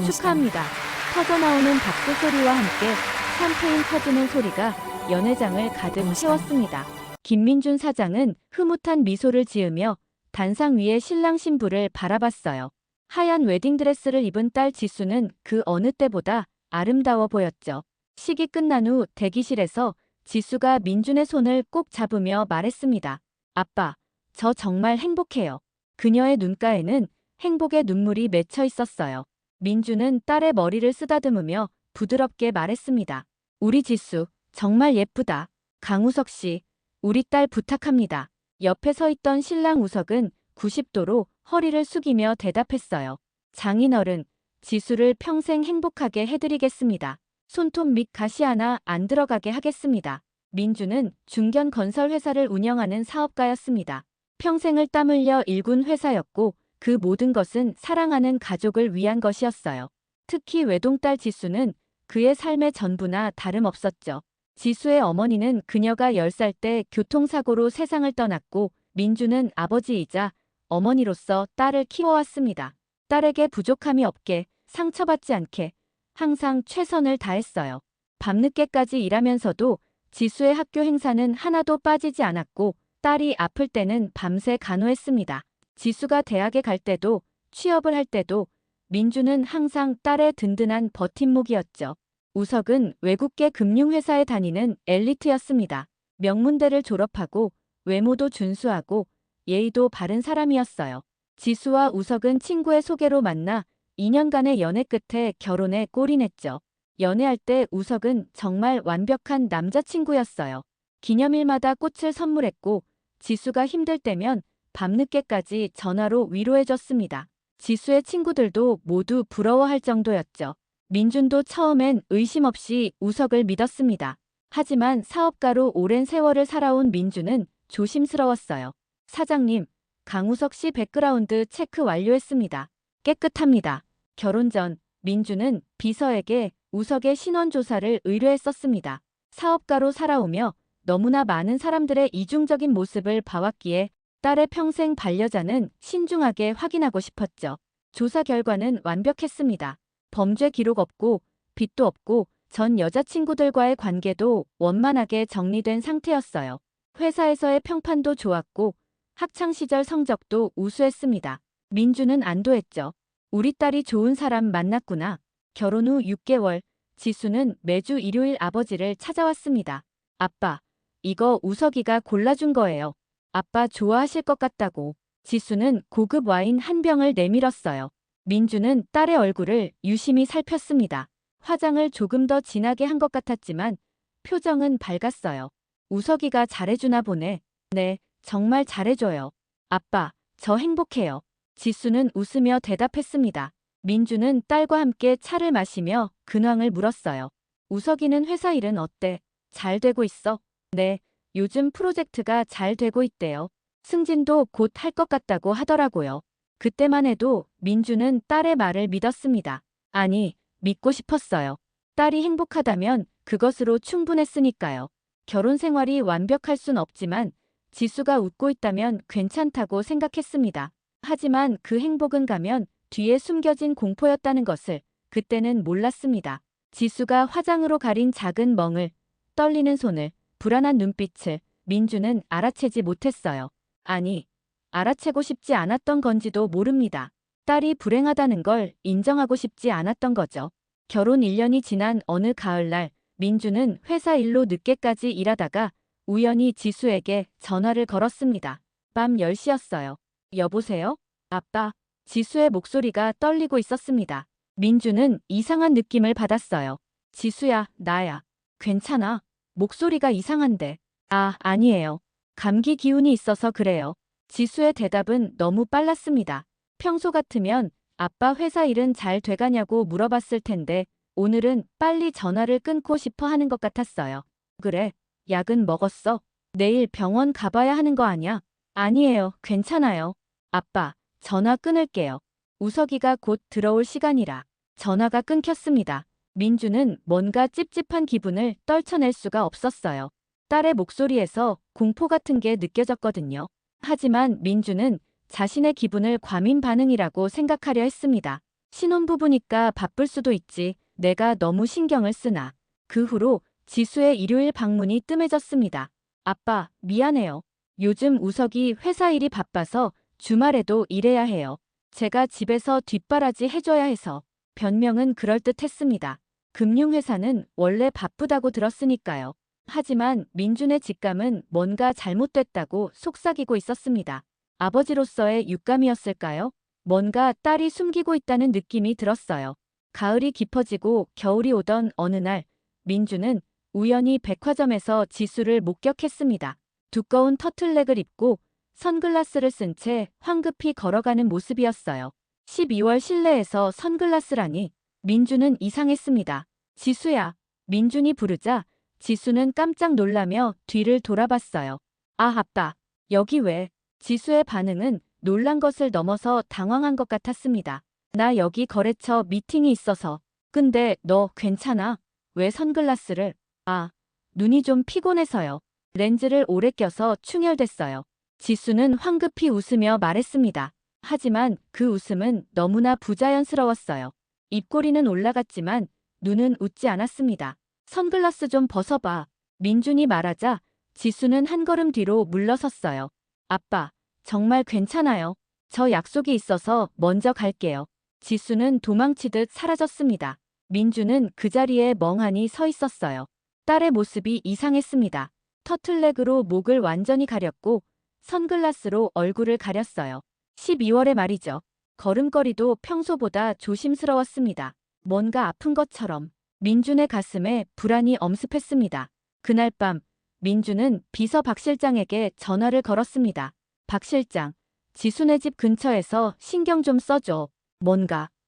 축하합니다. 터져나오는 박수 소리와 함께 샴페인 터지는 소리가 연회장을 가득 채웠습니다. 김민준 사장은 흐뭇한 미소를 지으며 단상 위에 신랑 신부를 바라봤어요. 하얀 웨딩드레스를 입은 딸 지수는 그 어느 때보다 아름다워 보였죠. 식이 끝난 후 대기실에서 지수가 민준의 손을 꼭 잡으며 말했습니다. 아빠, 저 정말 행복해요. 그녀의 눈가에는 행복의 눈물이 맺혀 있었어요. 민준은 딸의 머리를 쓰다듬으며 부드럽게 말했습니다. 우리 지수, 정말 예쁘다. 강우석 씨, 우리 딸 부탁합니다. 옆에 서 있던 신랑 우석은 90도로 허리를 숙이며 대답했어요. 장인어른, 지수를 평생 행복하게 해드리겠습니다. 손톱 밑 가시 하나 안 들어가게 하겠습니다. 민준은 중견 건설 회사를 운영하는 사업가였습니다. 평생을 땀 흘려 일군 회사였고 그 모든 것은 사랑하는 가족을 위한 것이었어요. 특히 외동딸 지수는 그의 삶의 전부나 다름없었죠. 지수의 어머니는 그녀가 10살 때 교통사고로 세상을 떠났고 민준은 아버지이자 어머니로서 딸을 키워왔습니다. 딸에게 부족함이 없게 상처받지 않게 항상 최선을 다했어요. 밤늦게까지 일하면서도 지수의 학교 행사는 하나도 빠지지 않았고 딸이 아플 때는 밤새 간호했습니다. 지수가 대학에 갈 때도 취업을 할 때도 민준은 항상 딸의 든든한 버팀목이었죠. 우석은 외국계 금융회사에 다니는 엘리트였습니다. 명문대를 졸업하고 외모도 준수하고 예의도 바른 사람이었어요. 지수와 우석은 친구의 소개로 만나 2년간의 연애 끝에 결혼에 골인했죠. 연애할 때 우석은 정말 완벽한 남자친구였어요. 기념일마다 꽃을 선물했고 지수가 힘들 때면 밤늦게까지 전화로 위로해줬습니다. 지수의 친구들도 모두 부러워할 정도였죠. 민준도 처음엔 의심 없이 우석을 믿었습니다. 하지만 사업가로 오랜 세월을 살아온 민준은 조심스러웠어요. 사장님, 강우석 씨 백그라운드 체크 완료했습니다. 깨끗합니다. 결혼 전 민준은 비서에게 우석의 신원조사를 의뢰했었습니다. 사업가로 살아오며 너무나 많은 사람들의 이중적인 모습을 봐왔기에 딸의 평생 반려자는 신중하게 확인하고 싶었죠. 조사 결과는 완벽했습니다. 범죄 기록 없고 빚도 없고 전 여자친구들과의 관계도 원만하게 정리된 상태였어요. 회사에서의 평판도 좋았고 학창시절 성적도 우수했습니다. 민준은 안도했죠. 우리 딸이 좋은 사람 만났구나. 결혼 후 6개월, 지수는 매주 일요일 아버지를 찾아왔습니다. 아빠, 이거 우석이가 골라준 거예요. 아빠 좋아하실 것 같다고. 지수는 고급 와인 한 병을 내밀었어요. 민준은 딸의 얼굴을 유심히 살폈습니다. 화장을 조금 더 진하게 한 것 같았지만 표정은 밝았어요. 우석이가 잘해주나 보네. 네, 정말 잘해줘요. 아빠, 저 행복해요. 지수는 웃으며 대답했습니다. 민준은 딸과 함께 차를 마시며 근황을 물었어요. 우석이는 회사 일은 어때? 잘 되고 있어? 네, 요즘 프로젝트가 잘 되고 있대요. 승진도 곧 할 것 같다고 하더라고요. 그때만 해도 민준은 딸의 말을 믿었습니다. 아니, 믿고 싶었어요. 딸이 행복하다면 그것으로 충분했으니까요. 결혼 생활이 완벽할 순 없지만 지수가 웃고 있다면 괜찮다고 생각했습니다. 하지만 그 행복은 가면 뒤에 숨겨진 공포였다는 것을 그때는 몰랐습니다. 지수가 화장으로 가린 작은 멍을, 떨리는 손을, 불안한 눈빛을 민준은 알아채지 못했어요. 아니, 알아채고 싶지 않았던 건지도 모릅니다. 딸이 불행하다는 걸 인정하고 싶지 않았던 거죠. 결혼 1년이 지난 어느 가을날 민준은 회사 일로 늦게까지 일하다가 우연히 지수에게 전화를 걸었습니다. 밤 10시였어요. 여보세요? 아빠. 지수의 목소리가 떨리고 있었습니다. 민준은 이상한 느낌을 받았어요. 지수야, 나야. 괜찮아. 목소리가 이상한데. 아, 아니에요. 감기 기운이 있어서 그래요. 지수의 대답은 너무 빨랐습니다. 평소 같으면 아빠 회사 일은 잘 돼가냐고 물어봤을 텐데 오늘은 빨리 전화를 끊고 싶어 하는 것 같았어요. 그래, 약은 먹었어? 내일 병원 가봐야 하는 거 아냐? 아니에요, 괜찮아요. 아빠, 전화 끊을게요. 우석이가 곧 들어올 시간이라. 전화가 끊겼습니다. 민주는 뭔가 찝찝한 기분을 떨쳐낼 수가 없었어요. 딸의 목소리에서 공포 같은 게 느껴졌거든요. 하지만 민주는 자신의 기분을 과민 반응이라고 생각하려 했습니다. 신혼부부니까 바쁠 수도 있지. 내가 너무 신경을 쓰나. 그 후로 지수의 일요일 방문이 뜸해졌습니다. 아빠, 미안해요. 요즘 우석이 회사 일이 바빠서 주말에도 일해야 해요. 제가 집에서 뒷바라지 해줘야 해서. 변명은 그럴듯했습니다. 금융회사는 원래 바쁘다고 들었으니까요. 하지만 민준의 직감은 뭔가 잘못됐다고 속삭이고 있었습니다. 아버지로서의 육감이었을까요? 뭔가 딸이 숨기고 있다는 느낌이 들었어요. 가을이 깊어지고 겨울이 오던 어느 날, 민주는 우연히 백화점에서 지수를 목격했습니다. 두꺼운 터틀넥을 입고 선글라스를 쓴 채 황급히 걸어가는 모습이었어요. 12월 실내에서 선글라스라니. 민주는 이상했습니다. 지수야. 민준이 부르자 지수는 깜짝 놀라며 뒤를 돌아봤어요. 아, 아빠. 여기 왜? 지수의 반응은 놀란 것을 넘어서 당황한 것 같았습니다. 나 여기 거래처 미팅이 있어서. 근데 너 괜찮아? 왜 선글라스를? 아, 눈이 좀 피곤해서요. 렌즈를 오래 껴서 충혈됐어요. 지수는 황급히 웃으며 말했습니다. 하지만 그 웃음은 너무나 부자연스러웠어요. 입꼬리는 올라갔지만 눈은 웃지 않았습니다. 선글라스 좀 벗어봐. 민준이 말하자 지수는 한 걸음 뒤로 물러섰어요. 아빠, 정말 괜찮아요. 저 약속이 있어서 먼저 갈게요. 지수는 도망치듯 사라졌습니다. 민주는 그 자리에 멍하니 서 있었어요. 딸의 모습이 이상했습니다. 터틀넥으로 목을 완전히 가렸고 선글라스로 얼굴을 가렸어요. 12월의 말이죠. 걸음걸이도 평소보다 조심스러웠습니다. 뭔가 아픈 것처럼. 민준의 가슴에 불안이 엄습했습니다. 그날 밤 민준은 비서 박 실장에게 전화를 걸었습니다. 박 실장, 지수네 집 근처에서 신경 좀 써줘.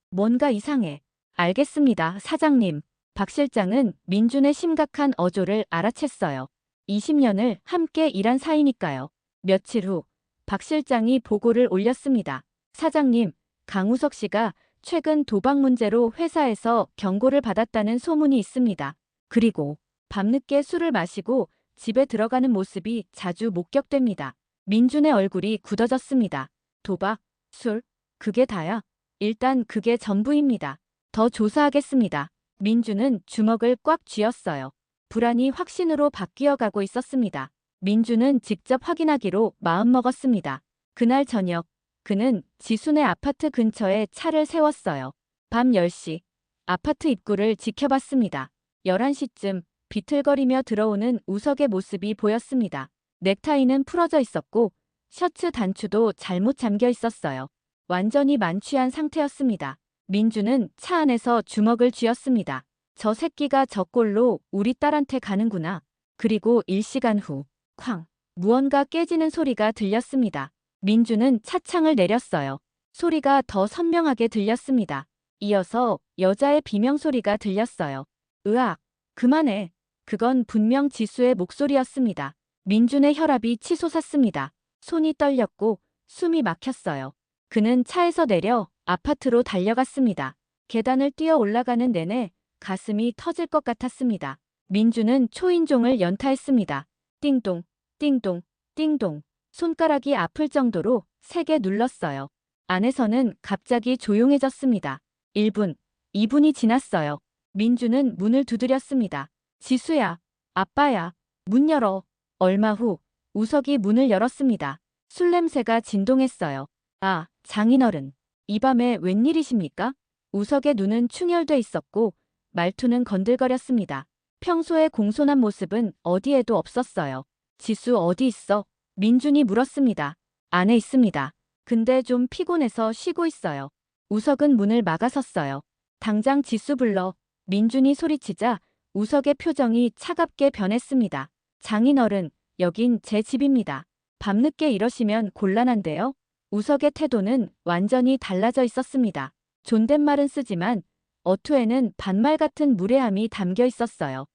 뭔가 이상해. 알겠습니다, 사장님. 박 실장은 민준의 심각한 어조를 알아챘어요. 20년을 함께 일한 사이니까요. 며칠 후 박 실장이 보고를 올렸습니다. 사장님, 강우석 씨가 최근 도박 문제로 회사에서 경고를 받았다는 소문이 있습니다. 그리고 밤늦게 술을 마시고 집에 들어가는 모습이 자주 목격됩니다. 민준의 얼굴이 굳어졌습니다. 도박, 술, 그게 다야? 일단 그게 전부입니다. 더 조사하겠습니다. 민준은 주먹을 꽉 쥐었어요. 불안이 확신으로 바뀌어가고 있었습니다. 민준은 직접 확인하기로 마음먹었습니다. 그날 저녁, 그는 지수네 아파트 근처에 차를 세웠어요. 밤 10시, 아파트 입구를 지켜봤습니다. 11시쯤 비틀거리며 들어오는 우석의 모습이 보였습니다. 넥타이는 풀어져 있었고 셔츠 단추도 잘못 잠겨 있었어요. 완전히 만취한 상태였습니다. 민주는 차 안에서 주먹을 쥐었습니다. 저 새끼가 저 꼴로 우리 딸한테 가는구나. 그리고 1시간 후, 쾅! 무언가 깨지는 소리가 들렸습니다. 민주는 차창을 내렸어요. 소리가 더 선명하게 들렸습니다. 이어서 여자의 비명소리가 들렸어요. 으악! 그만해. 그건 분명 지수의 목소리였습니다. 민준의 혈압이 치솟았습니다. 손이 떨렸고 숨이 막혔어요. 그는 차에서 내려 아파트로 달려갔습니다. 계단을 뛰어 올라가는 내내 가슴이 터질 것 같았습니다. 민주는 초인종을 연타했습니다. 띵동, 띵동, 띵동. 손가락이 아플 정도로 세게 눌렀어요. 안에서는 갑자기 조용해졌습니다. 1분, 2분이 지났어요. 민주는 문을 두드렸습니다. 지수야, 아빠야, 문 열어. 얼마 후 우석이 문을 열었습니다. 술 냄새가 진동했어요. 아, 장인어른. 이 밤에 웬일이십니까? 우석의 눈은 충혈돼 있었고 말투는 건들거렸습니다. 평소의 공손한 모습은 어디에도 없었어요. 지수 어디 있어? 민준이 물었습니다. 안에 있습니다. 근데 좀 피곤해서 쉬고 있어요. 우석은 문을 막아섰어요. 당장 지수 불러. 민준이 소리치자 우석의 표정이 차갑게 변했습니다. 장인어른, 여긴 제 집입니다. 밤늦게 이러시면 곤란한데요. 우석의 태도는 완전히 달라져 있었습니다. 존댓말은 쓰지만 어투에는 반말 같은 무례함이 담겨 있었어요.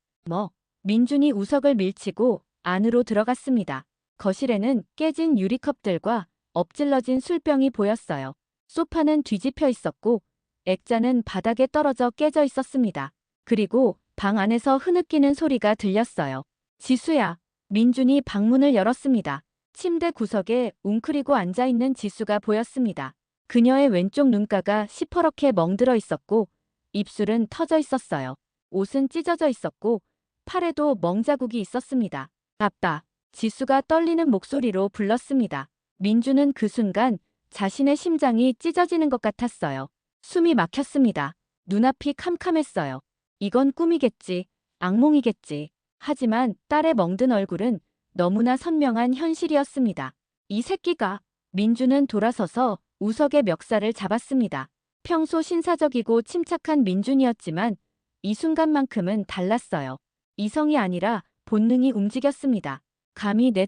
민준이 우석을 밀치고 안으로 들어갔습니다. 거실에는 깨진 유리컵들과 엎질러진 술병이 보였어요. 소파는 뒤집혀 있었고 액자는 바닥에 떨어져 깨져 있었습니다. 그리고 방 안에서 흐느끼는 소리가 들렸어요. 지수야. 민준이 방문을 열었습니다. 침대 구석에 웅크리고 앉아있는 지수가 보였습니다. 그녀의 왼쪽 눈가가 시퍼렇게 멍들어 있었고 입술은 터져 있었어요. 옷은 찢어져 있었고 팔에도 멍자국이 있었습니다. 아빠, 지수가 떨리는 목소리로 불렀습니다. 민주는 그 순간 자신의 심장이 찢어지는 것 같았어요. 숨이 막혔습니다. 눈앞이 캄캄했어요. 이건 꿈이겠지, 악몽이겠지. 하지만 딸의 멍든 얼굴은 너무나 선명한 현실이었습니다. 이 새끼가. 민주는 돌아서서 우석의 멱살을 잡았습니다. 평소 신사적이고 침착한 민준이었지만 이 순간만큼은 달랐어요. 이성이 아니라 본능이 움직였습니다. 감히 내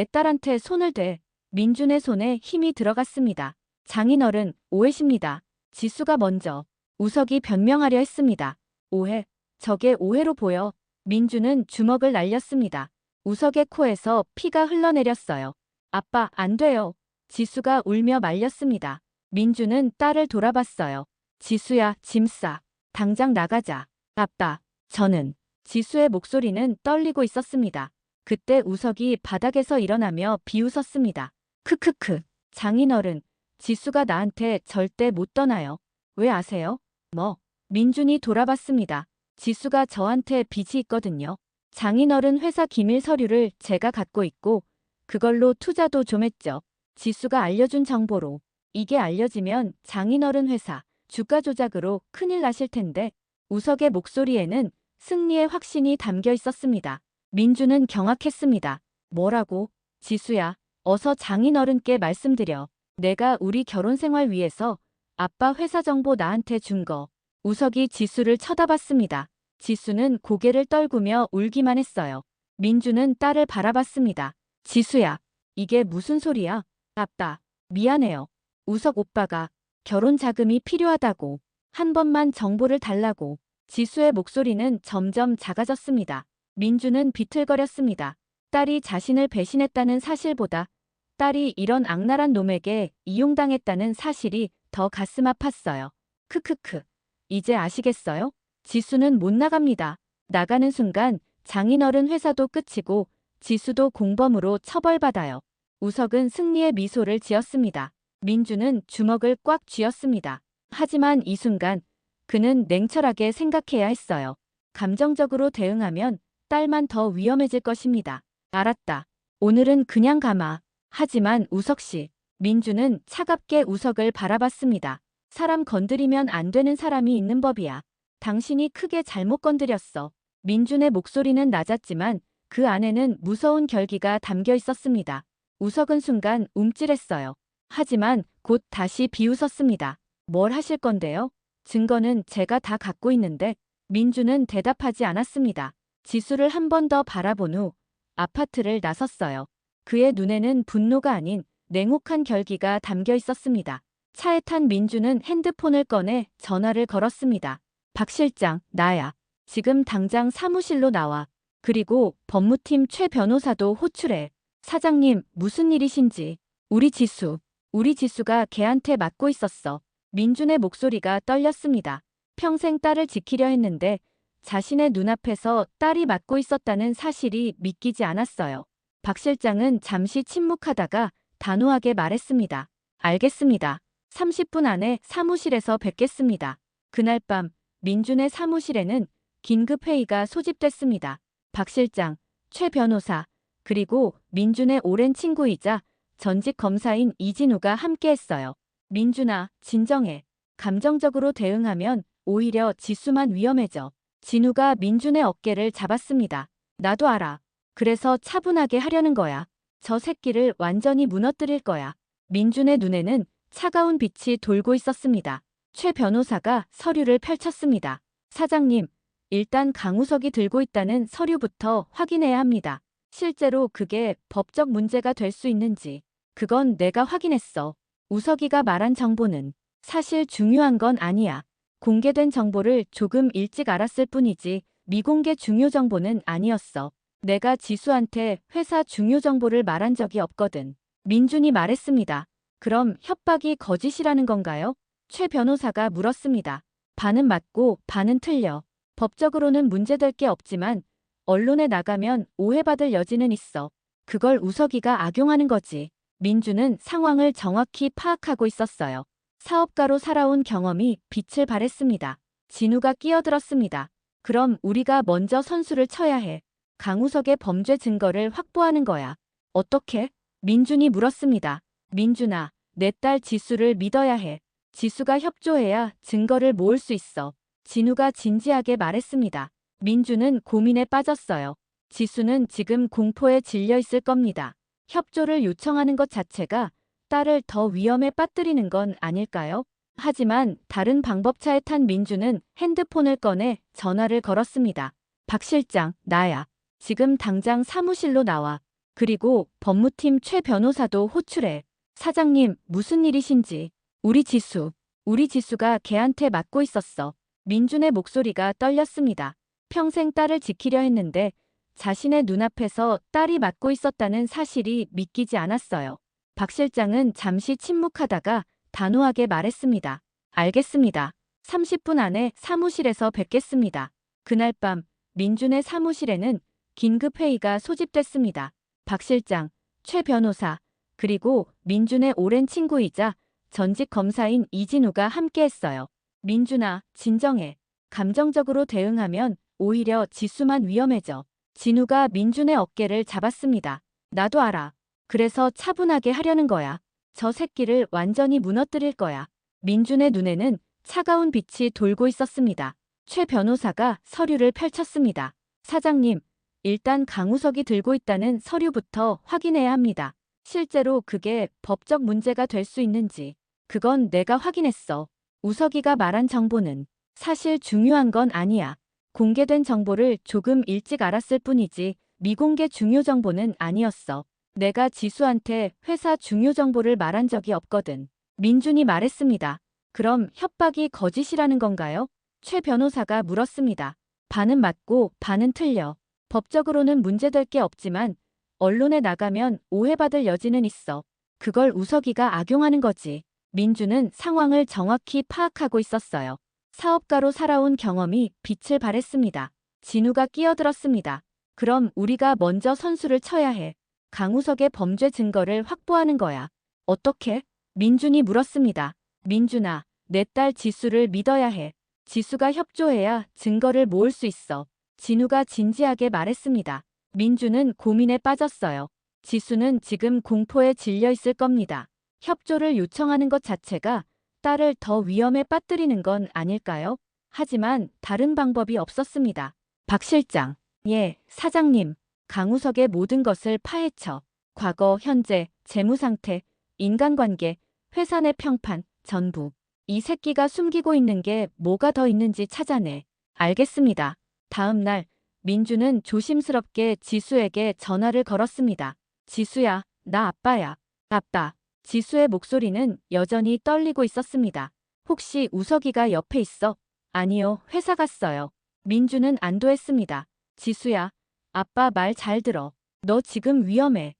딸한테 손을 대. 민준의 손에 힘이 들어갔습니다. 장인어른, 오해십니다. 지수가 먼저. 우석이 변명하려 했습니다. 오해? 저게 오해로 보여. 민준은 주먹을 날렸습니다. 우석의 코에서 피가 흘러내렸어요. 아빠, 안 돼요. 지수가 울며 말렸습니다. 민주는 딸을 돌아봤어요. 지수야, 짐 싸. 당장 나가자. 아빠, 저는. 지수의 목소리는 떨리고 있었습니다. 그때 우석이 바닥에서 일어나며 비웃었습니다. 크크크. 장인어른, 지수가 나한테 절대 못 떠나요. 왜 아세요? 뭐? 민준이 돌아봤습니다. 지수가 저한테 빚이 있거든요. 장인어른 회사 기밀 서류를 제가 갖고 있고 그걸로 투자도 좀 했죠. 지수가 알려준 정보로. 이게 알려지면 장인어른 회사 주가 조작으로 큰일 나실 텐데. 우석의 목소리에는 승리의 확신이 담겨 있었습니다. 민주는 경악했습니다. 뭐라고? 지수야, 어서 장인어른께 말씀드려. 내가 우리 결혼 생활 위해서 아빠 회사 정보 나한테 준 거. 우석이 지수를 쳐다봤습니다. 지수는 고개를 떨구며 울기만 했어요. 민주는 딸을 바라봤습니다. 지수야, 이게 무슨 소리야? 아빠, 미안해요. 우석 오빠가 결혼 자금이 필요하다고. 한 번만 정보를 달라고. 지수의 목소리는 점점 작아졌습니다. 민주는 비틀거렸습니다. 딸이 자신을 배신했다는 사실보다 딸이 이런 악랄한 놈에게 이용당했다는 사실이 더 가슴 아팠어요. 크크크. 이제 아시겠어요? 지수는 못 나갑니다. 나가는 순간 장인어른 회사도 끝이고 지수도 공범으로 처벌받아요. 우석은 승리의 미소를 지었습니다. 민주는 주먹을 꽉 쥐었습니다. 하지만 이 순간 그는 냉철하게 생각해야 했어요. 감정적으로 대응하면 딸만 더 위험해질 것입니다. 알았다. 오늘은 그냥 가마. 하지만 우석 씨. 민주는 차갑게 우석을 바라봤습니다. 사람 건드리면 안 되는 사람이 있는 법이야. 당신이 크게 잘못 건드렸어. 민준의 목소리는 낮았지만 그 안에는 무서운 결기가 담겨 있었습니다. 우석은 순간 움찔했어요. 하지만 곧 다시 비웃었습니다. 뭘 하실 건데요? 증거는 제가 다 갖고 있는데. 민주는 대답하지 않았습니다. 지수를 한 번 더 바라본 후 아파트를 나섰어요. 그의 눈에는 분노가 아닌 냉혹한 결기가 담겨 있었습니다. 차에 탄 민주는 핸드폰을 꺼내 전화를 걸었습니다. 박 실장, 나야. 지금 당장 사무실로 나와. 그리고 법무팀 최 변호사도 호출해. 사장님, 무슨 일이신지. 우리 지수가 걔한테 맞고 있었어. 민준의 목소리가 떨렸습니다. 평생 딸을 지키려 했는데 자신의 눈앞에서 딸이 맞고 있었다는 사실이 믿기지 않았어요. 박 실장은 잠시 침묵하다가 단호하게 말했습니다. 알겠습니다. 30분 안에 사무실에서 뵙겠습니다. 그날 밤 민준의 사무실에는 긴급회의가 소집됐습니다. 박 실장, 최 변호사, 그리고 민준의 오랜 친구이자 전직 검사인 이진우가 함께했어요. 민준아, 진정해. 감정적으로 대응하면 오히려 지수만 위험해져. 진우가 민준의 어깨를 잡았습니다. 나도 알아. 그래서 차분하게 하려는 거야. 저 새끼를 완전히 무너뜨릴 거야. 민준의 눈에는 차가운 빛이 돌고 있었습니다. 최 변호사가 서류를 펼쳤습니다. 사장님, 일단 강우석이 들고 있다는 서류부터 확인해야 합니다. 실제로 그게 법적 문제가 될 수 있는지. 그건 내가 확인했어. 우석이가 말한 정보는 사실 중요한 건 아니야. 공개된 정보를 조금 일찍 알았을 뿐이지 미공개 중요 정보는 아니었어. 내가 지수한테 회사 중요 정보를 말한 적이 없거든. 민준이 말했습니다. 그럼 협박이 거짓이라는 건가요? 최 변호사가 물었습니다. 반은 맞고 반은 틀려. 법적으로는 문제될 게 없지만 언론에 나가면 오해받을 여지는 있어. 그걸 우석이가 악용하는 거지. 민주는 상황을 정확히 파악하고 있었어요. 사업가로 살아온 경험이 빛을 발했습니다. 진우가 끼어들었습니다. 그럼 우리가 먼저 선수를 쳐야 해. 강우석의 범죄 증거를 확보하는 거야. 어떻게? 민준이 물었습니다. 민준아, 내 딸 지수를 믿어야 해. 지수가 협조해야 증거를 모을 수 있어. 진우가 진지하게 말했습니다. 민준은 고민에 빠졌어요. 지수는 지금 공포에 질려 있을 겁니다. 협조를 요청하는 것 자체가 딸을 더 위험에 빠뜨리는 건 아닐까요? 하지만 다른 방법차에 탄 민주는 핸드폰을 꺼내 전화를 걸었습니다. 박 실장, 나야. 지금 당장 사무실로 나와. 그리고 법무팀 최 변호사도 호출해. 사장님, 무슨 일이신지. 우리 지수가 걔한테 맞고 있었어. 민준의 목소리가 떨렸습니다. 평생 딸을 지키려 했는데 자신의 눈앞에서 딸이 맞고 있었다는 사실이 믿기지 않았어요. 박 실장은 잠시 침묵하다가 단호하게 말했습니다. 알겠습니다. 30분 안에 사무실에서 뵙겠습니다. 그날 밤 민준의 사무실에는 긴급회의가 소집됐습니다. 박 실장, 최 변호사, 그리고 민준의 오랜 친구이자 전직 검사인 이진우가 함께했어요. 민준아, 진정해. 감정적으로 대응하면 오히려 지수만 위험해져. 진우가 민준의 어깨를 잡았습니다. 나도 알아. 그래서 차분하게 하려는 거야. 저 새끼를 완전히 무너뜨릴 거야. 민준의 눈에는 차가운 빛이 돌고 있었습니다. 최 변호사가 서류를 펼쳤습니다. 사장님, 일단 강우석이 들고 있다는 서류부터 확인해야 합니다. 실제로 그게 법적 문제가 될 수 있는지. 그건 내가 확인했어. 우석이가 말한 정보는 사실 중요한 건 아니야. 공개된 정보를 조금 일찍 알았을 뿐이지 미공개 중요 정보는 아니었어. 내가 지수한테 회사 중요 정보를 말한 적이 없거든. 민준이 말했습니다. 그럼 협박이 거짓이라는 건가요? 최 변호사가 물었습니다. 반은 맞고 반은 틀려. 법적으로는 문제될 게 없지만 언론에 나가면 오해받을 여지는 있어. 그걸 우석이가 악용하는 거지. 민준은 상황을 정확히 파악하고 있었어요. 사업가로 살아온 경험이 빛을 발했습니다. 진우가 끼어들었습니다. 그럼 우리가 먼저 선수를 쳐야 해. 강우석의 범죄 증거를 확보하는 거야. 어떻게? 민준이 물었습니다. 민준아, 내 딸 지수를 믿어야 해. 지수가 협조해야 증거를 모을 수 있어. 진우가 진지하게 말했습니다. 민준은 고민에 빠졌어요. 지수는 지금 공포에 질려 있을 겁니다. 협조를 요청하는 것 자체가 딸을 더 위험에 빠뜨리는 건 아닐까요? 하지만 다른 방법이 없었습니다. 박 실장. 예, 사장님. 강우석의 모든 것을 파헤쳐. 과거, 현재, 재무 상태, 인간관계, 회사 내 평판, 전부. 이 새끼가 숨기고 있는 게 뭐가 더 있는지 찾아내. 알겠습니다. 다음 날 민주는 조심스럽게 지수에게 전화를 걸었습니다. 지수야, 나 아빠야. 아빠. 지수의 목소리는 여전히 떨리고 있었습니다. 혹시 우석이가 옆에 있어? 아니요, 회사 갔어요. 민주는 안도했습니다. 지수야, 아빠 말 잘 들어. 너 지금 위험해.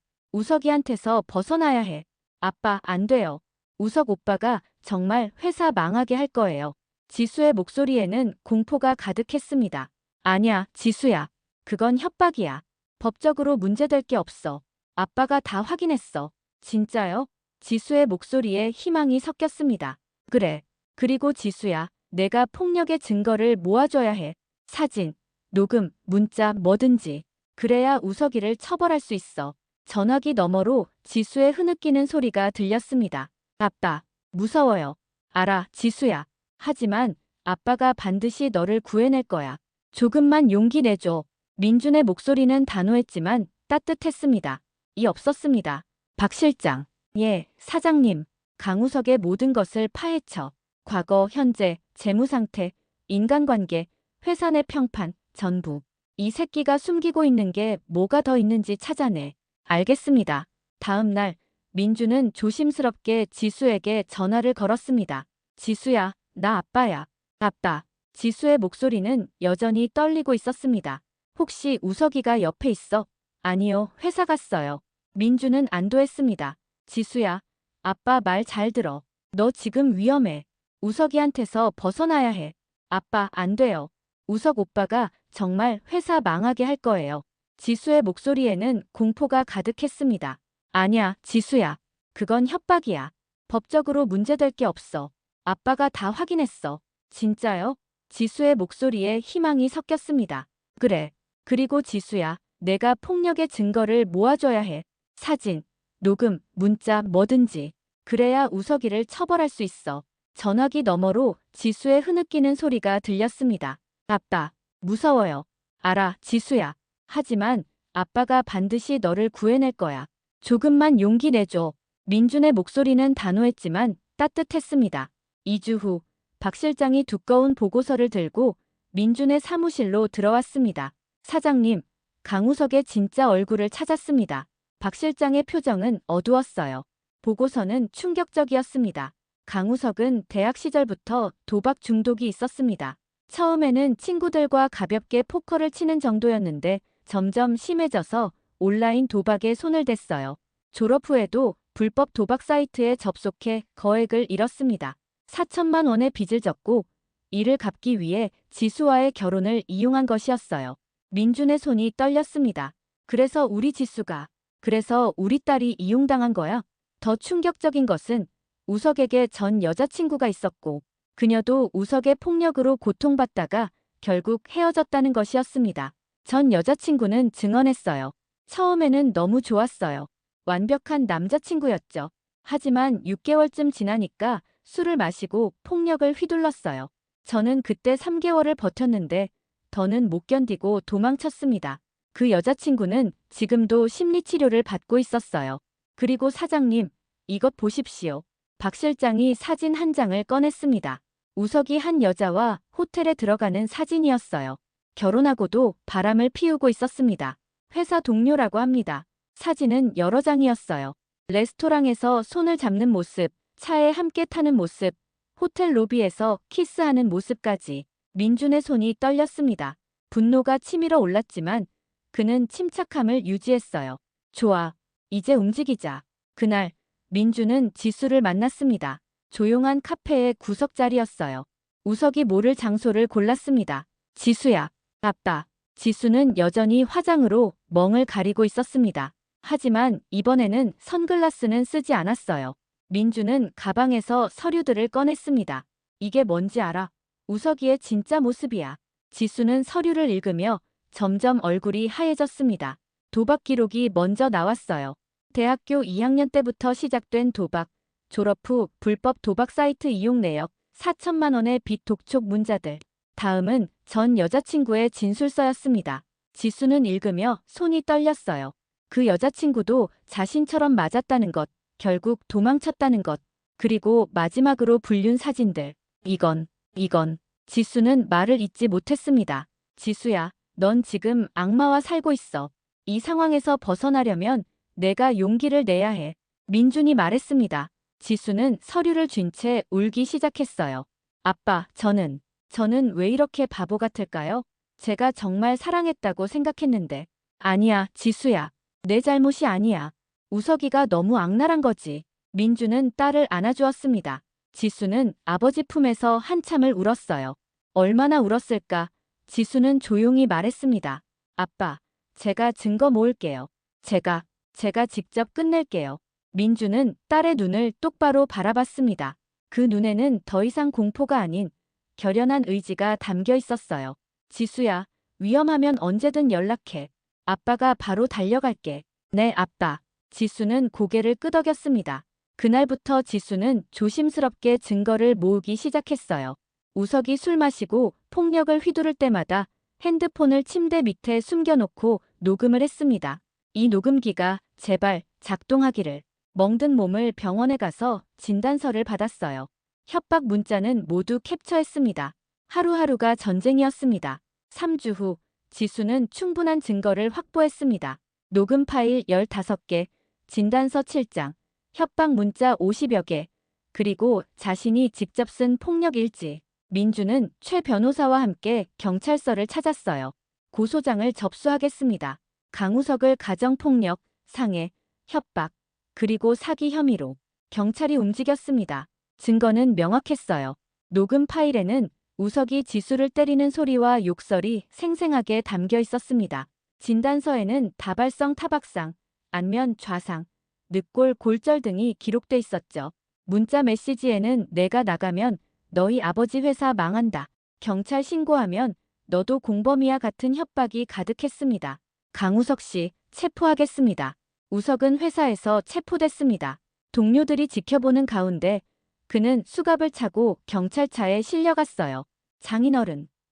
우석이한테서 벗어나야 해. 아빠, 안 돼요. 우석 오빠가 정말 회사 망하게 할 거예요. 지수의 목소리에는 공포가 가득했습니다. 아냐, 지수야. 그건 협박이야. 법적으로 문제될 게 없어. 아빠가 다 확인했어. 진짜요? 지수의 목소리에 희망이 섞였습니다. 그래. 그리고 지수야, 내가 폭력의 증거를 모아줘야 해. 사진, 녹음, 문자, 뭐든지. 그래야 우석이를 처벌할 수 있어. 전화기 너머로 지수의 흐느끼는 소리가 들렸습니다. 아빠, 무서워요. 알아, 지수야. 하지만 아빠가 반드시 너를 구해낼 거야. 조금만 용기 내줘. 민준의 목소리는 단호했지만 따뜻했습니다. 이 없었습니다. 박 실장. 예, 사장님. 강우석의 모든 것을 파헤쳐. 과거, 현재, 재무 상태, 인간관계, 회사 내 평판, 전부. 이 새끼가 숨기고 있는 게 뭐가 더 있는지 찾아내. 알겠습니다. 다음 날 민주는 조심스럽게 지수에게 전화를 걸었습니다. 지수야, 나 아빠야. 아빠. 지수의 목소리는 여전히 떨리고 있었습니다. 혹시 우석이가 옆에 있어? 아니요, 회사 갔어요. 민주는 안도했습니다. 지수야, 아빠 말 잘 들어. 너 지금 위험해. 우석이한테서 벗어나야 해. 아빠, 안 돼요. 우석 오빠가 정말 회사 망하게 할 거예요. 지수의 목소리에는 공포가 가득했습니다. 아냐, 지수야. 그건 협박이야. 법적으로 문제될 게 없어. 아빠가 다 확인했어. 진짜요? 지수의 목소리에 희망이 섞였습니다. 그래. 그리고 지수야, 내가 폭력의 증거를 모아줘야 해. 사진, 녹음, 문자, 뭐든지. 그래야 우석이를 처벌할 수 있어. 전화기 너머로 지수의 흐느끼는 소리가 들렸습니다. 아빠, 무서워요. 알아, 지수야. 하지만 아빠가 반드시 너를 구해낼 거야. 조금만 용기 내줘. 민준의 목소리는 단호했지만 따뜻했습니다. 2주 후, 박 실장이 두꺼운 보고서를 들고 민준의 사무실로 들어왔습니다. 사장님, 강우석의 진짜 얼굴을 찾았습니다. 박 실장의 표정은 어두웠어요. 보고서는 충격적이었습니다. 강우석은 대학 시절부터 도박 중독이 있었습니다. 처음에는 친구들과 가볍게 포커를 치는 정도였는데 점점 심해져서 온라인 도박에 손을 댔어요. 졸업 후에도 불법 도박 사이트에 접속해 거액을 잃었습니다. 4천만 원의 빚을 졌고 이를 갚기 위해 지수와의 결혼을 이용한 것이었어요. 민준의 손이 떨렸습니다. 그래서 우리 딸이 이용당한 거야. 더 충격적인 것은 우석에게 전 여자친구가 있었고 그녀도 우석의 폭력으로 고통받다가 결국 헤어졌다는 것이었습니다. 전 여자친구는 증언했어요. 처음에는 너무 좋았어요. 완벽한 남자친구였죠. 하지만 6개월쯤 지나니까 술을 마시고 폭력을 휘둘렀어요. 저는 그때 3개월을 버텼는데 더는 못 견디고 도망쳤습니다. 그 여자친구는 지금도 심리치료를 받고 있었어요. 그리고 사장님, 이것 보십시오. 박 실장이 사진 한 장을 꺼냈습니다. 우석이 한 여자와 호텔에 들어가는 사진이었어요. 결혼하고도 바람을 피우고 있었습니다. 회사 동료라고 합니다. 사진은 여러 장이었어요. 레스토랑에서 손을 잡는 모습, 차에 함께 타는 모습, 호텔 로비에서 키스하는 모습까지. 민준의 손이 떨렸습니다. 분노가 치밀어 올랐지만 그는 침착함을 유지했어요. 좋아, 이제 움직이자. 그날 민준은 지수를 만났습니다. 조용한 카페의 구석자리였어요. 우석이 모를 장소를 골랐습니다. 지수야, 아빠. 지수는 여전히 화장으로 멍을 가리고 있었습니다. 하지만 이번에는 선글라스는 쓰지 않았어요. 민준은 가방에서 서류들을 꺼냈습니다. 이게 뭔지 알아? 우석이의 진짜 모습이야. 지수는 서류를 읽으며 점점 얼굴이 하얘졌습니다. 도박 기록이 먼저 나왔어요. 대학교 2학년 때부터 시작된 도박, 졸업 후 불법 도박 사이트 이용 내역, 4천만 원의 빚 독촉 문자들. 다음은 전 여자친구의 진술서였습니다. 지수는 읽으며 손이 떨렸어요. 그 여자친구도 자신처럼 맞았다는 것, 결국 도망쳤다는 것, 그리고 마지막으로 불륜 사진들. 이건. 지수는 말을 잇지 못했습니다. 지수야, 넌 지금 악마와 살고 있어. 이 상황에서 벗어나려면 내가 용기를 내야 해. 민준이 말했습니다. 지수는 서류를 쥔 채 울기 시작했어요. 아빠, 저는 왜 이렇게 바보 같을까요? 제가 정말 사랑했다고 생각했는데. 아니야, 지수야. 내 잘못이 아니야. 우석이가 너무 악랄한 거지. 민준은 딸을 안아주었습니다. 지수는 아버지 품에서 한참을 울었어요. 얼마나 울었을까? 지수는 조용히 말했습니다. 아빠, 제가 증거 모을게요. 제가 직접 끝낼게요. 민준은 딸의 눈을 똑바로 바라봤습니다. 그 눈에는 더 이상 공포가 아닌 결연한 의지가 담겨 있었어요. 지수야, 위험하면 언제든 연락해. 아빠가 바로 달려갈게. 네, 아빠. 지수는 고개를 끄덕였습니다. 그날부터 지수는 조심스럽게 증거를 모으기 시작했어요. 우석이 술 마시고 폭력을 휘두를 때마다 핸드폰을 침대 밑에 숨겨놓고 녹음을 했습니다. 이 녹음기가 제발 작동하기를. 멍든 몸을 병원에 가서 진단서를 받았어요. 협박 문자는 모두 캡처했습니다. 하루하루가 전쟁이었습니다. 3주 후 지수는 충분한 증거를 확보했습니다. 녹음 파일 15개, 진단서 7장, 협박 문자 50여 개, 그리고 자신이 직접 쓴 폭력 일지. 민주는 최 변호사와 함께 경찰서를 찾았어요. 고소장을 접수하겠습니다. 강우석을 가정폭력, 상해, 협박, 그리고 사기 혐의로 경찰이 움직였습니다. 증거는 명확했어요. 녹음 파일에는 우석이 지수를 때리는 소리와 욕설이 생생하게 담겨 있었습니다. 진단서에는 다발성 타박상, 안면 좌상, 늑골, 골절 등이 기록돼 있었죠. 문자 메시지에는 내가 나가면 너희 아버지 회사 망한다. 경찰 신고하면 너도 공범이야 같은 협박이 가득했습니다. 강우석 씨, 체포하겠습니다. 우석은 회사에서 체포됐습니다. 동료들이 지켜보는 가운데 그는 수갑을 차고 경찰차에 실려갔어요.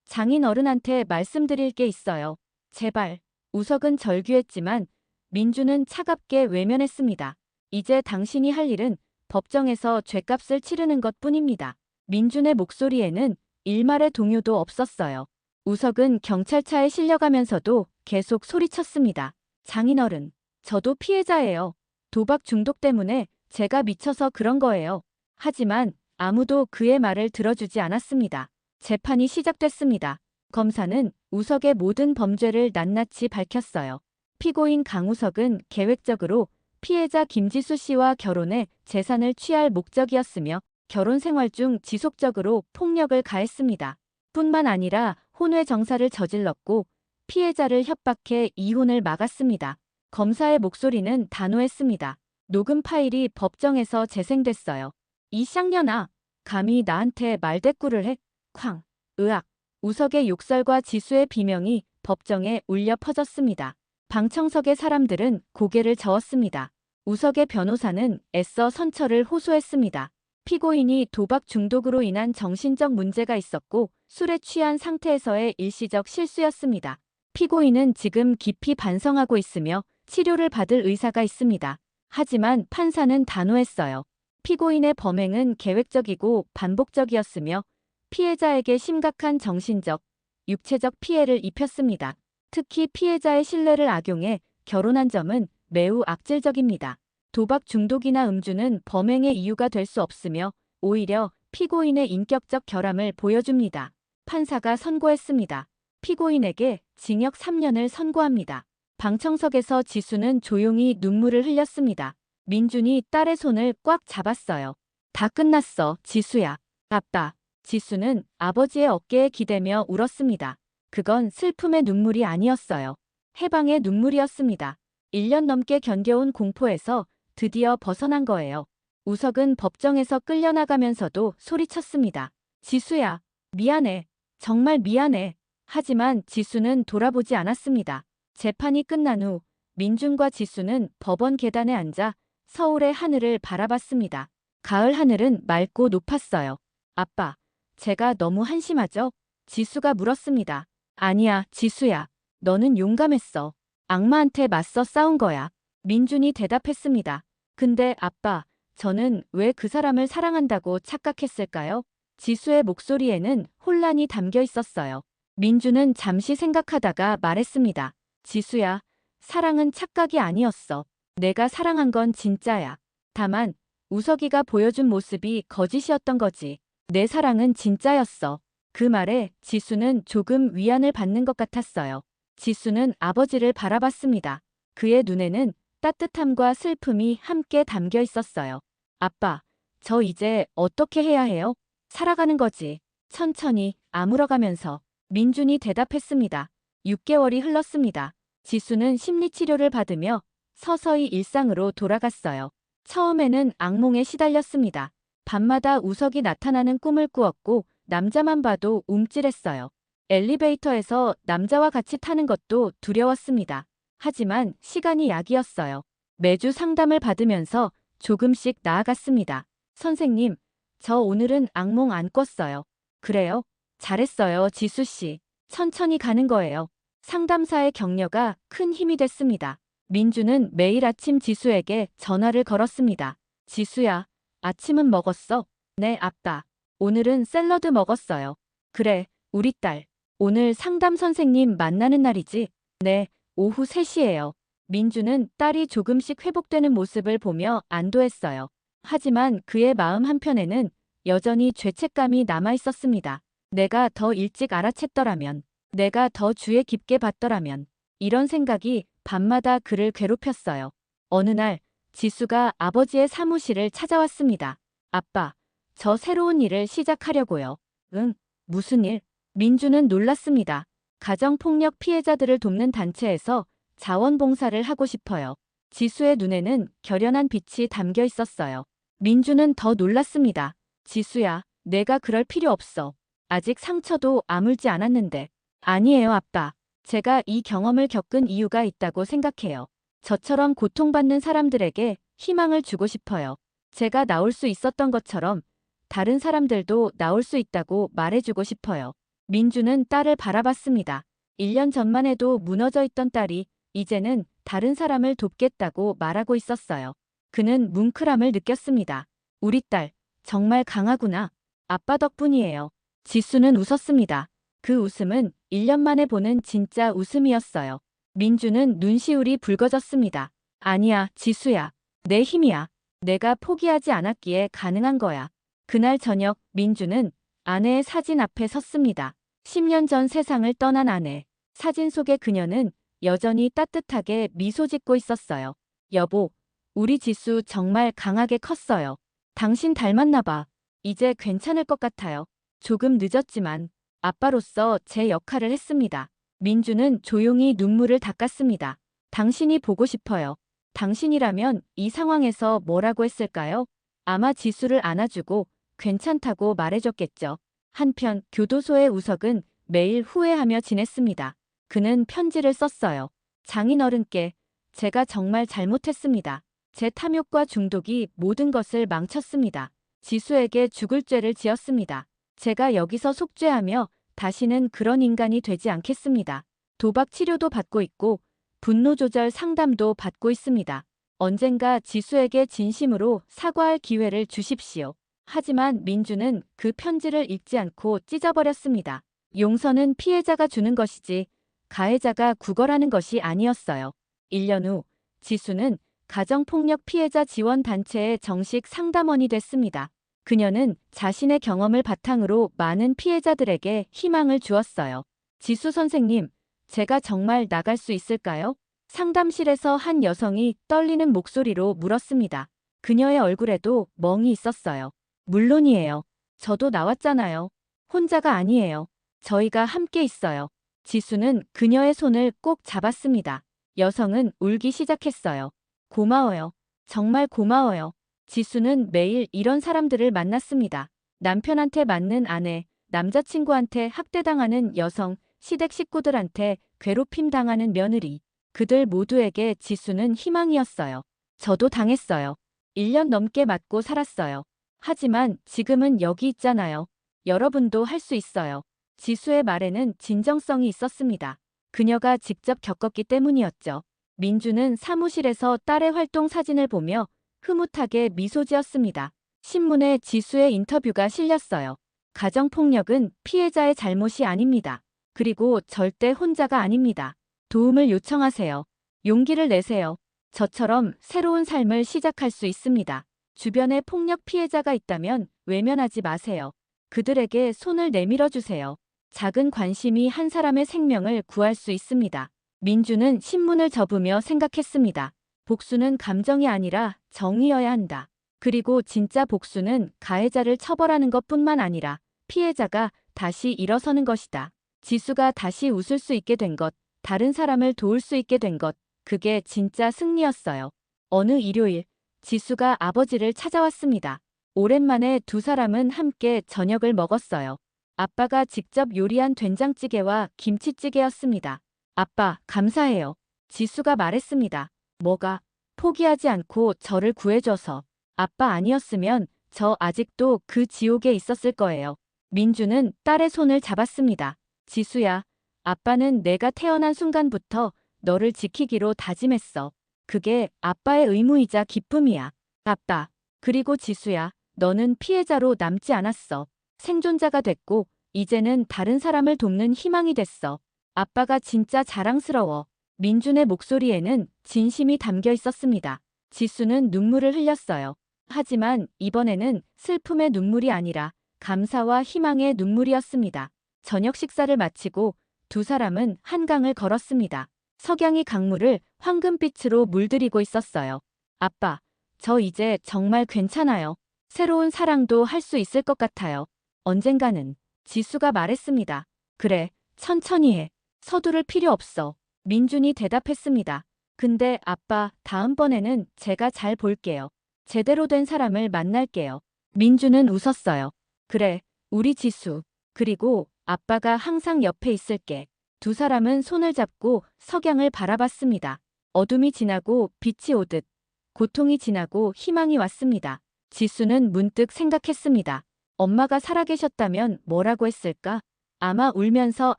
장인어른한테 말씀드릴 게 있어요. 제발. 우석은 절규했지만 민주는 차갑게 외면했습니다. 이제 당신이 할 일은 법정에서 죗값을 치르는 것뿐입니다. 민준의 목소리에는 일말의 동요도 없었어요. 우석은 경찰차에 실려가면서도 계속 소리쳤습니다. 장인어른, 저도 피해자예요. 도박 중독 때문에 제가 미쳐서 그런 거예요. 하지만 아무도 그의 말을 들어주지 않았습니다. 재판이 시작됐습니다. 검사는 우석의 모든 범죄를 낱낱이 밝혔어요. 피고인 강우석은 계획적으로 피해자 김지수 씨와 결혼해 재산을 취할 목적이었으며 결혼 생활 중 지속적으로 폭력을 가했습니다. 뿐만 아니라 혼외 정사를 저질렀고 피해자를 협박해 이혼을 막았습니다. 검사의 목소리는 단호했습니다. 녹음 파일이 법정에서 재생됐어요. 이 쌍년아, 감히 나한테 말대꾸를 해? 쾅, 으악. 우석의 욕설과 지수의 비명이 법정에 울려 퍼졌습니다. 방청석의 사람들은 고개를 저었습니다. 우석의 변호사는 애써 선처를 호소했습니다. 피고인이 도박 중독으로 인한 정신적 문제가 있었고 술에 취한 상태에서의 일시적 실수였습니다. 피고인은 지금 깊이 반성하고 있으며 치료를 받을 의사가 있습니다. 하지만 판사는 단호했어요. 피고인의 범행은 계획적이고 반복적이었으며 피해자에게 심각한 정신적, 육체적 피해를 입혔습니다. 특히 피해자의 신뢰를 악용해 결혼한 점은 매우 악질적입니다. 도박 중독이나 음주는 범행의 이유가 될 수 없으며 오히려 피고인의 인격적 결함을 보여줍니다. 판사가 선고했습니다. 피고인에게 징역 3년을 선고합니다. 방청석에서 지수는 조용히 눈물을 흘렸습니다. 민준이 딸의 손을 꽉 잡았어요. 다 끝났어, 지수야. 아빠. 지수는 아버지의 어깨에 기대며 울었습니다. 그건 슬픔의 눈물이 아니었어요. 해방의 눈물이었습니다. 1년 넘게 견뎌온 공포에서 드디어 벗어난 거예요. 우석은 법정에서 끌려나가면서도 소리쳤습니다. 지수야, 미안해. 정말 미안해. 하지만 지수는 돌아보지 않았습니다. 재판이 끝난 후 민준과 지수는 법원 계단에 앉아 서울의 하늘을 바라봤습니다. 가을 하늘은 맑고 높았어요. 아빠, 제가 너무 한심하죠? 지수가 물었습니다. 아니야, 지수야. 너는 용감했어. 악마한테 맞서 싸운 거야. 민준이 대답했습니다. 근데 아빠, 저는 왜 그 사람을 사랑한다고 착각했을까요? 지수의 목소리에는 혼란이 담겨 있었어요. 민준은 잠시 생각하다가 말했습니다. 지수야, 사랑은 착각이 아니었어. 내가 사랑한 건 진짜야. 다만 우석이가 보여준 모습이 거짓이었던 거지. 내 사랑은 진짜였어. 그 말에 지수는 조금 위안을 받는 것 같았어요. 지수는 아버지를 바라봤습니다. 그의 눈에는 따뜻함과 슬픔이 함께 담겨 있었어요. 아빠, 저 이제 어떻게 해야 해요? 살아가는 거지. 천천히 아물어가면서. 민준이 대답했습니다. 6개월이 흘렀습니다. 지수는 심리치료를 받으며 서서히 일상으로 돌아갔어요. 처음에는 악몽에 시달렸습니다. 밤마다 우석이 나타나는 꿈을 꾸었고 남자만 봐도 움찔했어요. 엘리베이터에서 남자와 같이 타는 것도 두려웠습니다. 하지만 시간이 약이었어요. 매주 상담을 받으면서 조금씩 나아갔습니다. 선생님, 저 오늘은 악몽 안 꿨어요. 그래요? 잘했어요, 지수씨. 천천히 가는 거예요. 상담사의 격려가 큰 힘이 됐습니다. 민주는 매일 아침 지수에게 전화를 걸었습니다. 지수야, 아침은 먹었어? 네, 아빠. 오늘은 샐러드 먹었어요. 그래, 우리 딸. 오늘 상담 선생님 만나는 날이지? 네, 오후 3시예요. 민주는 딸이 조금씩 회복되는 모습을 보며 안도했어요. 하지만 그의 마음 한편에는 여전히 죄책감이 남아 있었습니다. 내가 더 일찍 알아챘더라면, 내가 더 주의 깊게 봤더라면, 이런 생각이 밤마다 그를 괴롭혔어요. 어느 날 지수가 아버지의 사무실을 찾아왔습니다. 아빠, 저 새로운 일을 시작하려고요. 응, 무슨 일? 민주는 놀랐습니다. 가정폭력 피해자들을 돕는 단체에서 자원봉사를 하고 싶어요. 지수의 눈에는 결연한 빛이 담겨 있었어요. 민주는 더 놀랐습니다. 지수야, 내가 그럴 필요 없어. 아직 상처도 아물지 않았는데. 아니에요, 아빠. 제가 이 경험을 겪은 이유가 있다고 생각해요. 저처럼 고통받는 사람들에게 희망을 주고 싶어요. 제가 나올 수 있었던 것처럼 다른 사람들도 나올 수 있다고 말해주고 싶어요. 민주는 딸을 바라봤습니다. 1년 전만 해도 무너져 있던 딸이 이제는 다른 사람을 돕겠다고 말하고 있었어요. 그는 뭉클함을 느꼈습니다. 우리 딸, 정말 강하구나. 아빠 덕분이에요. 지수는 웃었습니다. 그 웃음은 1년 만에 보는 진짜 웃음이었어요. 민주는 눈시울이 붉어졌습니다. 아니야, 지수야. 내 힘이야. 내가 포기하지 않았기에 가능한 거야. 그날 저녁 민주는 아내의 사진 앞에 섰습니다. 10년 전 세상을 떠난 아내. 사진 속의 그녀는 여전히 따뜻하게 미소 짓고 있었어요. 여보, 우리 지수 정말 강하게 컸어요. 당신 닮았나 봐. 이제 괜찮을 것 같아요. 조금 늦었지만 아빠로서 제 역할을 했습니다. 민주는 조용히 눈물을 닦았습니다. 당신이 보고 싶어요. 당신이라면 이 상황에서 뭐라고 했을까요? 아마 지수를 안아주고 괜찮다고 말해줬겠죠. 한편 교도소의 우석은 매일 후회하며 지냈습니다. 그는 편지를 썼어요. 장인어른께 제가 정말 잘못했습니다. 제 탐욕과 중독이 모든 것을 망쳤습니다. 지수에게 죽을 죄를 지었습니다. 제가 여기서 속죄하며 다시는 그런 인간이 되지 않겠습니다. 도박 치료도 받고 있고 분노 조절 상담도 받고 있습니다. 언젠가 지수에게 진심으로 사과할 기회를 주십시오. 하지만 민주는 그 편지를 읽지 않고 찢어버렸습니다. 용서는 피해자가 주는 것이지 가해자가 구걸하는 것이 아니었어요. 1년 후 지수는 가정폭력 피해자 지원단체의 정식 상담원이 됐습니다. 그녀는 자신의 경험을 바탕으로 많은 피해자들에게 희망을 주었어요. 지수 선생님, 제가 정말 나갈 수 있을까요? 상담실에서 한 여성이 떨리는 목소리로 물었습니다. 그녀의 얼굴에도 멍이 있었어요. 물론이에요. 저도 나왔잖아요. 혼자가 아니에요. 저희가 함께 있어요. 지수는 그녀의 손을 꼭 잡았습니다. 여성은 울기 시작했어요. 고마워요. 정말 고마워요. 지수는 매일 이런 사람들을 만났습니다. 남편한테 맞는 아내, 남자친구한테 학대당하는 여성, 시댁 식구들한테 괴롭힘 당하는 며느리. 그들 모두에게 지수는 희망이었어요. 저도 당했어요. 1년 넘게 맞고 살았어요. 하지만 지금은 여기 있잖아요. 여러분도 할 수 있어요. 지수의 말에는 진정성이 있었습니다. 그녀가 직접 겪었기 때문이었죠. 민주는 사무실에서 딸의 활동 사진을 보며 흐뭇하게 미소 지었습니다. 신문에 지수의 인터뷰가 실렸어요. 가정폭력은 피해자의 잘못이 아닙니다. 그리고 절대 혼자가 아닙니다. 도움을 요청하세요. 용기를 내세요. 저처럼 새로운 삶을 시작할 수 있습니다. 주변에 폭력 피해자가 있다면 외면하지 마세요. 그들에게 손을 내밀어 주세요. 작은 관심이 한 사람의 생명을 구할 수 있습니다. 민주는 신문을 접으며 생각했습니다. 복수는 감정이 아니라 정의여야 한다. 그리고 진짜 복수는 가해자를 처벌하는 것뿐만 아니라 피해자가 다시 일어서는 것이다. 지수가 다시 웃을 수 있게 된 것, 다른 사람을 도울 수 있게 된 것, 그게 진짜 승리였어요. 어느 일요일, 지수가 아버지를 찾아왔습니다. 오랜만에 두 사람은 함께 저녁을 먹었어요. 아빠가 직접 요리한 된장찌개와 김치찌개였습니다. 아빠, 감사해요. 지수가 말했습니다. 뭐가? 포기하지 않고 저를 구해줘서. 아빠 아니었으면 저 아직도 그 지옥에 있었을 거예요. 민주는 딸의 손을 잡았습니다. 지수야, 아빠는 내가 태어난 순간부터 너를 지키기로 다짐했어. 그게 아빠의 의무이자 기쁨이야. 아빠. 그리고 지수야, 너는 피해자로 남지 않았어. 생존자가 됐고, 이제는 다른 사람을 돕는 희망이 됐어. 아빠가 진짜 자랑스러워. 민준의 목소리에는 진심이 담겨 있었습니다. 지수는 눈물을 흘렸어요. 하지만 이번에는 슬픔의 눈물이 아니라 감사와 희망의 눈물이었습니다. 저녁 식사를 마치고 두 사람은 한강을 걸었습니다. 석양이 강물을 황금빛으로 물들이고 있었어요. 아빠, 저 이제 정말 괜찮아요. 새로운 사랑도 할 수 있을 것 같아요. 언젠가는. 지수가 말했습니다. 그래, 천천히 해. 서두를 필요 없어. 민준이 대답했습니다. 근데 아빠, 다음번에는 제가 잘 볼게요. 제대로 된 사람을 만날게요. 민주는 웃었어요. 그래, 우리 지수. 그리고 아빠가 항상 옆에 있을게. 두 사람은 손을 잡고 석양을 바라봤습니다. 어둠이 지나고 빛이 오듯 고통이 지나고 희망이 왔습니다. 지수는 문득 생각했습니다. 엄마가 살아계셨다면 뭐라고 했을까? 아마 울면서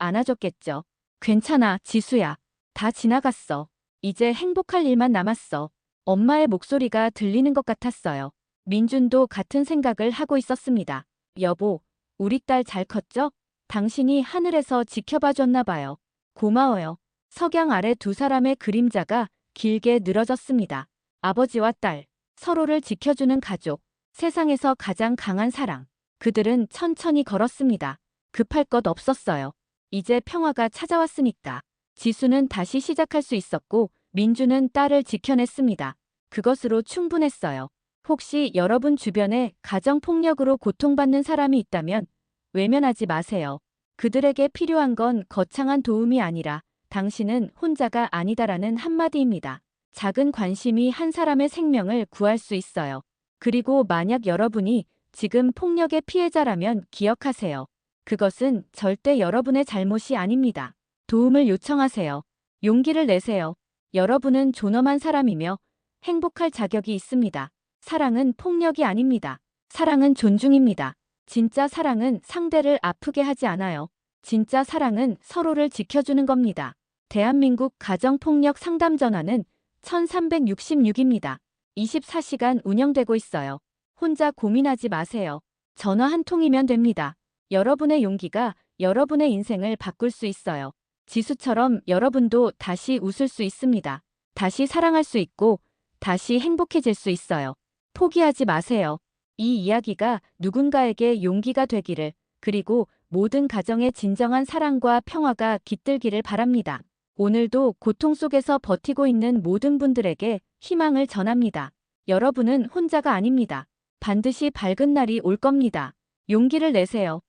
안아줬겠죠. 괜찮아, 지수야. 다 지나갔어. 이제 행복할 일만 남았어. 엄마의 목소리가 들리는 것 같았어요. 민준도 같은 생각을 하고 있었습니다. 여보, 우리 딸 잘 컸죠? 당신이 하늘에서 지켜봐 줬나 봐요. 고마워요. 석양 아래 두 사람의 그림자가 길게 늘어졌습니다. 아버지와 딸, 서로를 지켜주는 가족, 세상에서 가장 강한 사랑. 그들은 천천히 걸었습니다. 급할 것 없었어요. 이제 평화가 찾아왔으니까. 지수는 다시 시작할 수 있었고 민주는 딸을 지켜냈습니다. 그것으로 충분했어요. 혹시 여러분 주변에 가정폭력으로 고통받는 사람이 있다면 외면하지 마세요. 그들에게 필요한 건 거창한 도움이 아니라 당신은 혼자가 아니다라는 한마디입니다. 작은 관심이 한 사람의 생명을 구할 수 있어요. 그리고 만약 여러분이 지금 폭력의 피해자라면 기억하세요. 그것은 절대 여러분의 잘못이 아닙니다. 도움을 요청하세요. 용기를 내세요. 여러분은 존엄한 사람이며 행복할 자격이 있습니다. 사랑은 폭력이 아닙니다. 사랑은 존중입니다. 진짜 사랑은 상대를 아프게 하지 않아요. 진짜 사랑은 서로를 지켜주는 겁니다. 대한민국 가정폭력 상담 전화는 1366입니다. 24시간 운영되고 있어요. 혼자 고민하지 마세요. 전화 한 통이면 됩니다. 여러분의 용기가 여러분의 인생을 바꿀 수 있어요. 지수처럼 여러분도 다시 웃을 수 있습니다. 다시 사랑할 수 있고 다시 행복해질 수 있어요. 포기하지 마세요. 이 이야기가 누군가에게 용기가 되기를, 그리고 모든 가정에 진정한 사랑과 평화가 깃들기를 바랍니다. 오늘도 고통 속에서 버티고 있는 모든 분들에게 희망을 전합니다. 여러분은 혼자가 아닙니다. 반드시 밝은 날이 올 겁니다. 용기를 내세요.